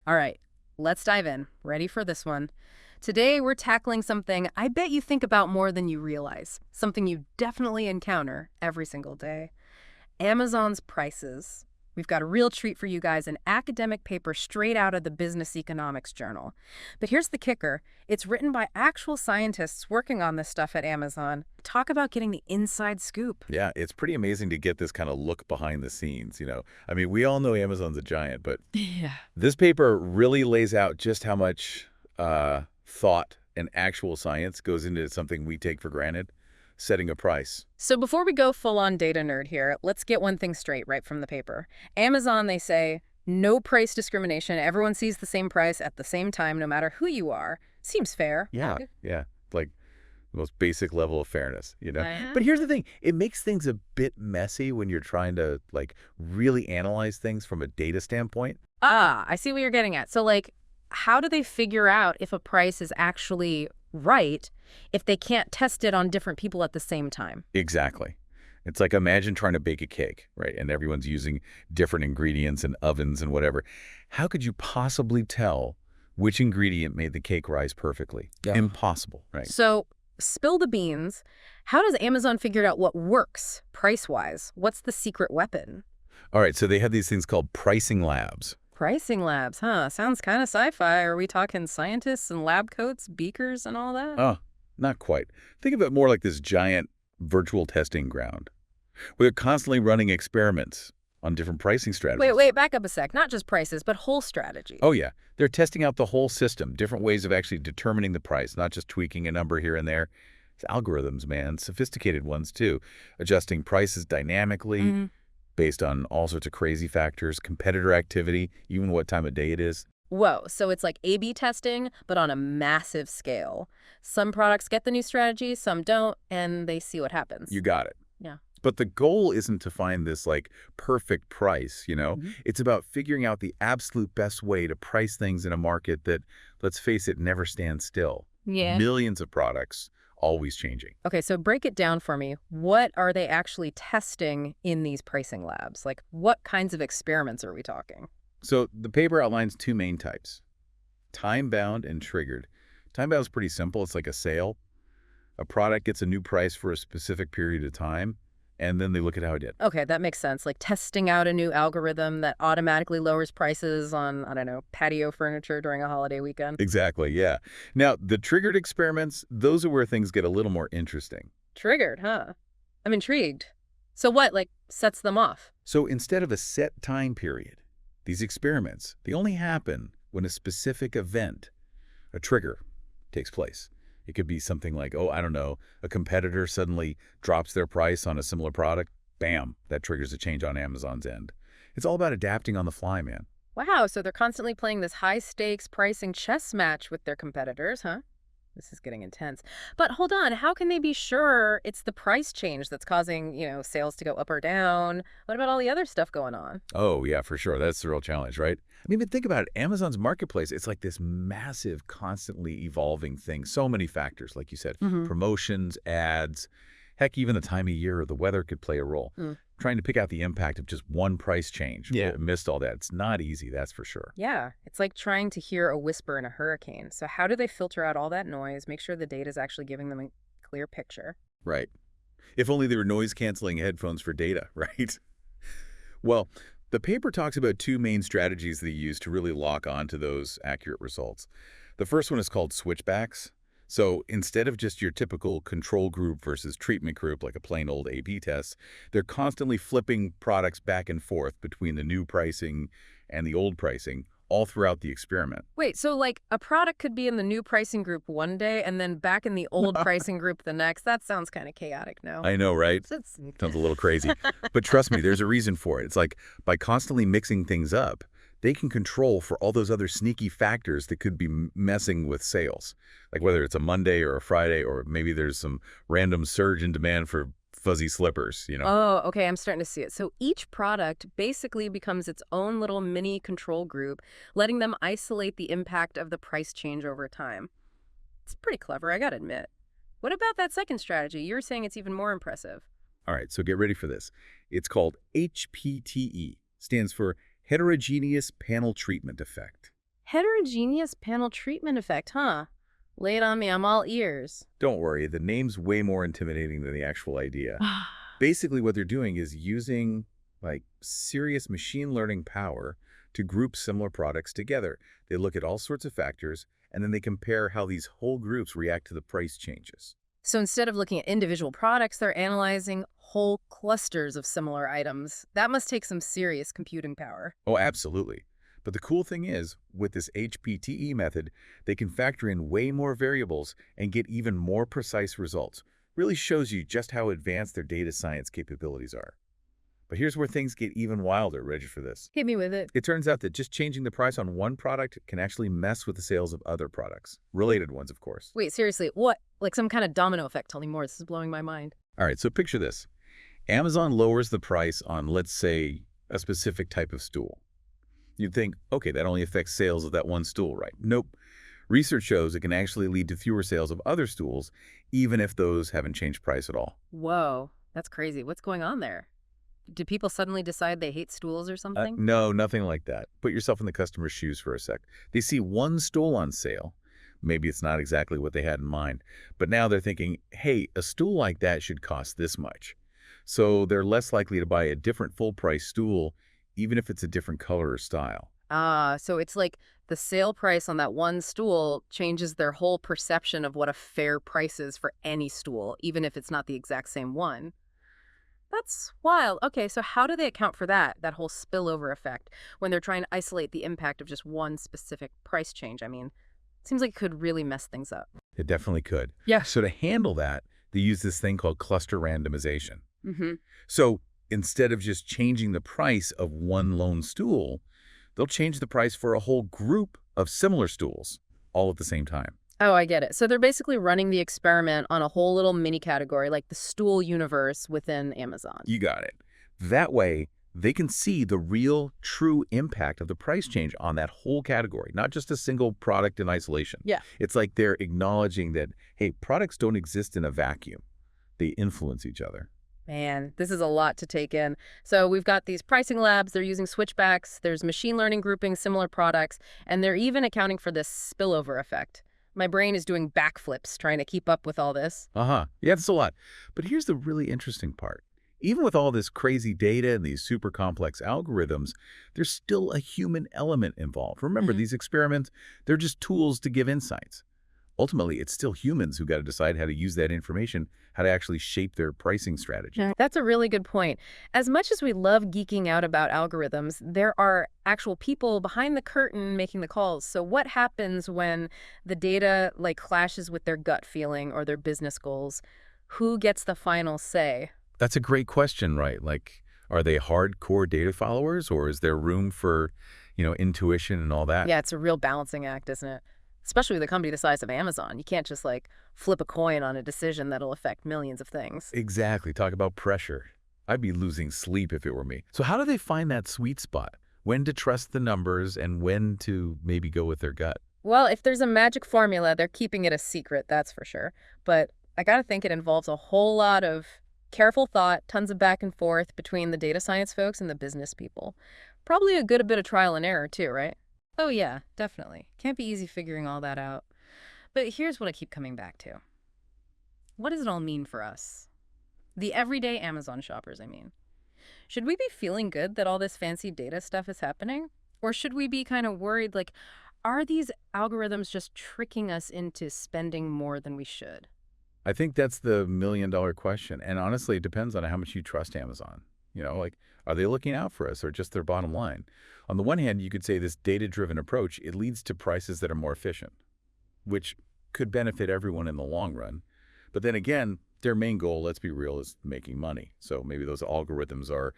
All right, let's dive in. Ready for this one? Today, we're tackling something I bet you think about more than you realize, something you definitely encounter every single day. Amazon's prices. We've got a real treat for you guys, an academic paper straight out of the Business Economics Journal. But here's the kicker. It's written by actual scientists working on this stuff at Amazon. Talk about getting the inside scoop. Yeah, it's pretty amazing to get this kind of look behind the scenes. I mean, we all know Amazon's a giant, but Yeah. this paper really lays out just how much thought and actual science goes into something we take for granted, setting a price. So before we go full-on data nerd here, let's get one thing straight right from the paper. Amazon, they say, no price discrimination. Everyone sees the same price at the same time, no matter who you are. Seems fair. Yeah, yeah, like the most basic level of fairness. Uh-huh. But here's the thing. It makes things a bit messy when you're trying to, really analyze things from a data standpoint. I see what you're getting at. So, how do they figure out if a price is actually right if they can't test it on different people at the same time? Exactly. It's like imagine trying to bake a cake, right? And everyone's using different ingredients and ovens and whatever. How could you possibly tell which ingredient made the cake rise perfectly? Yeah. Impossible, right? So, spill the beans. How does Amazon figure out what works price-wise? What's the secret weapon? All right, so they have these things called pricing labs. Pricing labs, huh? Sounds kind of sci-fi. Are we talking scientists and lab coats, beakers, and all that? Oh, not quite. Think of it more like this giant virtual testing ground where they're constantly running experiments on different pricing strategies. Wait, back up a sec. Not just prices, but whole strategy. Oh, yeah. They're testing out the whole system, different ways of actually determining the price, not just tweaking a number here and there. It's algorithms, man, sophisticated ones, too, adjusting prices dynamically based on all sorts of crazy factors, competitor activity, even what time of day it is. Whoa, so it's like A/B testing, but on a massive scale. Some products get the new strategy, some don't, and they see what happens. You got it. Yeah. But the goal isn't to find this, perfect price. It's about figuring out the absolute best way to price things in a market that, let's face it, never stands still. Yeah. Millions of products, always changing. Okay, so break it down for me. What are they actually testing in these pricing labs? What kinds of experiments are we talking? So the paper outlines two main types, time-bound and triggered. Time-bound is pretty simple. It's like a sale. A product gets a new price for a specific period of time, and then they look at how it did. Okay, that makes sense. Like testing out a new algorithm that automatically lowers prices on, I don't know, patio furniture during a holiday weekend. Exactly, yeah. Now, the triggered experiments, those are where things get a little more interesting. Triggered, huh? I'm intrigued. So what, sets them off? So instead of a set time period, these experiments, they only happen when a specific event, a trigger, takes place. It could be something like, I don't know, a competitor suddenly drops their price on a similar product. Bam, that triggers a change on Amazon's end. It's all about adapting on the fly, man. Wow, so they're constantly playing this high-stakes pricing chess match with their competitors, huh? This is getting intense. But hold on, how can they be sure it's the price change that's causing, sales to go up or down? What about all the other stuff going on? Oh, yeah, for sure. That's the real challenge, right? I mean, but think about it. Amazon's marketplace, it's like this massive, constantly evolving thing. So many factors, like you said, promotions, ads, heck, even the time of year or the weather could play a role. Trying to pick out the impact of just one price change. Yeah. Amidst all that. It's not easy, that's for sure. Yeah, it's like trying to hear a whisper in a hurricane. So how do they filter out all that noise, make sure the data is actually giving them a clear picture? Right. If only there were noise-canceling headphones for data, right? Well, the paper talks about two main strategies they use to really lock on to those accurate results. The first one is called switchbacks. So instead of just your typical control group versus treatment group, like a plain old A/B test, they're constantly flipping products back and forth between the new pricing and the old pricing all throughout the experiment. Wait, so a product could be in the new pricing group one day and then back in the old pricing group the next? That sounds kind of chaotic, no? I know, right? It's- Sounds a little crazy. But trust me, there's a reason for it. It's like by constantly mixing things up, they can control for all those other sneaky factors that could be messing with sales. Like whether it's a Monday or a Friday, or maybe there's some random surge in demand for fuzzy slippers. Oh, okay, I'm starting to see it. So each product basically becomes its own little mini control group, letting them isolate the impact of the price change over time. It's pretty clever, I gotta admit. What about that second strategy? You were saying it's even more impressive. All right, so get ready for this. It's called HPTE, stands for Heterogeneous Panel Treatment Effect. Heterogeneous panel treatment effect, huh? Lay it on me, I'm all ears. Don't worry, the name's way more intimidating than the actual idea. Basically, what they're doing is using like serious machine learning power to group similar products together. They look at all sorts of factors, and then they compare how these whole groups react to the price changes. So instead of looking at individual products, they're analyzing whole clusters of similar items. That must take some serious computing power. Oh, absolutely. But the cool thing is, with this HPTE method, they can factor in way more variables and get even more precise results. Really shows you just how advanced their data science capabilities are. But here's where things get even wilder. Ready for this? Hit me with it. It turns out that just changing the price on one product can actually mess with the sales of other products. Related ones, of course. Wait, seriously, what? Like some kind of domino effect? Tell me more. This is blowing my mind. All right, so picture this. Amazon lowers the price on, let's say, a specific type of stool. You'd think, okay, that only affects sales of that one stool, right? Nope. Research shows it can actually lead to fewer sales of other stools, even if those haven't changed price at all. Whoa, that's crazy. What's going on there? Did people suddenly decide they hate stools or something? No, nothing like that. Put yourself in the customer's shoes for a sec. They see one stool on sale. Maybe it's not exactly what they had in mind, but now they're thinking, hey, a stool like that should cost this much. So they're less likely to buy a different full-price stool, even if it's a different color or style. Ah, so it's like the sale price on that one stool changes their whole perception of what a fair price is for any stool, even if it's not the exact same one. That's wild. Okay, so how do they account for that whole spillover effect, when they're trying to isolate the impact of just one specific price change? I mean, it seems like it could really mess things up. It definitely could. Yeah. So to handle that, they use this thing called cluster randomization. Mm-hmm. So instead of just changing the price of one lone stool, they'll change the price for a whole group of similar stools all at the same time. Oh, I get it. So they're basically running the experiment on a whole little mini category, like the stool universe within Amazon. You got it. That way, they can see the real, true impact of the price change on that whole category, not just a single product in isolation. Yeah. It's like they're acknowledging that, hey, products don't exist in a vacuum. They influence each other. Man, this is a lot to take in. So we've got these pricing labs, they're using switchbacks, there's machine learning grouping similar products, and they're even accounting for this spillover effect. My brain is doing backflips trying to keep up with all this. Uh-huh. Yeah, that's a lot. But here's the really interesting part. Even with all this crazy data and these super complex algorithms, there's still a human element involved. Remember, these experiments, they're just tools to give insights. Ultimately, it's still humans who got to decide how to use that information, how to actually shape their pricing strategy. That's a really good point. As much as we love geeking out about algorithms, there are actual people behind the curtain making the calls. So what happens when the data clashes with their gut feeling or their business goals? Who gets the final say? That's a great question, right? Like, are they hardcore data followers, or is there room for, intuition and all that? Yeah, it's a real balancing act, isn't it? Especially with a company the size of Amazon. You can't just flip a coin on a decision that'll affect millions of things. Exactly. Talk about pressure. I'd be losing sleep if it were me. So how do they find that sweet spot? When to trust the numbers and when to maybe go with their gut? Well, if there's a magic formula, they're keeping it a secret, that's for sure. But I gotta think it involves a whole lot of careful thought, tons of back and forth between the data science folks and the business people. Probably a good bit of trial and error too, right? Oh yeah, definitely. Can't be easy figuring all that out. But here's what I keep coming back to. What does it all mean for us? The everyday Amazon shoppers, I mean. Should we be feeling good that all this fancy data stuff is happening? Or should we be kind of worried, are these algorithms just tricking us into spending more than we should? I think that's the million-dollar question. And honestly, it depends on how much you trust Amazon. Are they looking out for us or just their bottom line? On the one hand, you could say this data-driven approach, it leads to prices that are more efficient, which could benefit everyone in the long run. But then again, their main goal, let's be real, is making money. So maybe those algorithms are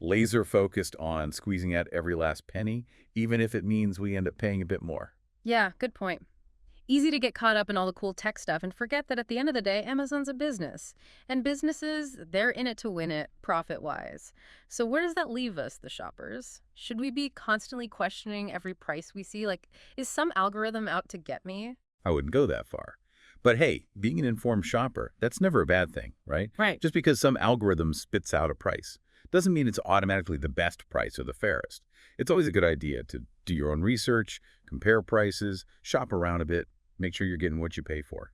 laser focused on squeezing out every last penny, even if it means we end up paying a bit more. Yeah, good point. Easy to get caught up in all the cool tech stuff and forget that at the end of the day, Amazon's a business. And businesses, they're in it to win it, profit-wise. So where does that leave us, the shoppers? Should we be constantly questioning every price we see? Is some algorithm out to get me? I wouldn't go that far. But hey, being an informed shopper, that's never a bad thing, right? Right. Just because some algorithm spits out a price doesn't mean it's automatically the best price or the fairest. It's always a good idea to do your own research, compare prices, shop around a bit, make sure you're getting what you pay for.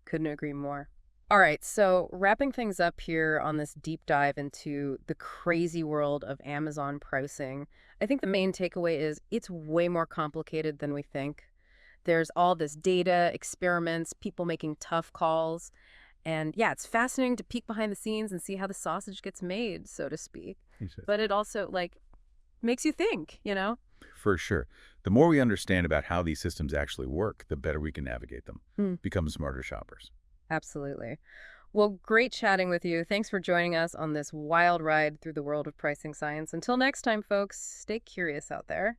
Couldn't agree more. All right, so wrapping things up here on this deep dive into the crazy world of Amazon pricing, I think the main takeaway is it's way more complicated than we think. There's all this data, experiments, people making tough calls. And yeah, it's fascinating to peek behind the scenes and see how the sausage gets made, so to speak. He said. But it also, makes you think? For sure. The more we understand about how these systems actually work, the better we can navigate them, Hmm. become smarter shoppers. Absolutely. Well, great chatting with you. Thanks for joining us on this wild ride through the world of pricing science. Until next time, folks, stay curious out there.